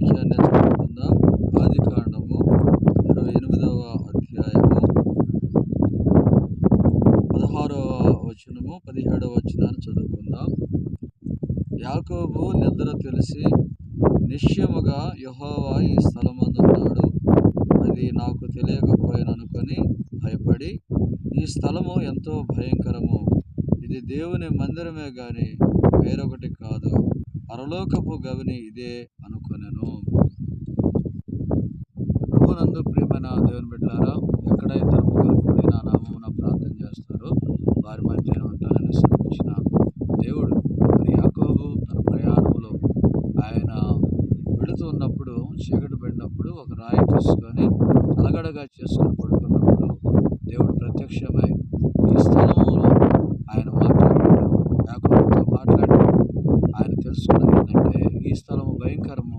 వాక్యాన్ని చదువుకుందాం. ఆదికాండము 28వ అధ్యాయము 16వ వచనము 17వ వచనాన్ని చదువుకుందాం. యాకోబు నిద్ర తెలిసి నిశ్చయముగా యెహోవా ఈ స్థలమందున్నాడు, అది నాకు తెలియకపోయిననుకొని భయపడి, ఈ స్థలము ఎంతో భయంకరము, ఇది దేవుని మందిరమే గాని వేరొకటి కాదు, పరలోకపు గవిని ఇదే అనుకొనెను. ప్రభునందు ప్రియమైన దేవుని బిడ్డలారా, ఎక్కడ ఇద్దరు ముగ్గురు కూడి నా నామమున ప్రార్థన చేస్తారో వారి మధ్య ఉంటానని శ్రమించిన దేవుడు మరి యాకోబు తన ప్రయాణంలో ఆయన వెళుతూ ఉన్నప్పుడు చీకటి పడినప్పుడు ఒక రాయి తీసుకొని తలగడగా చేసుకొని పడుకున్నప్పుడు దేవుడు ప్రత్యక్షమై ఈ స్థలంలో ఆయన మాట్లాడాడు. యాకోబుతో మాట్లాడినప్పుడు ఆయన తెలుసుకున్నది ఏంటంటే ఈ స్థలము భయంకరము,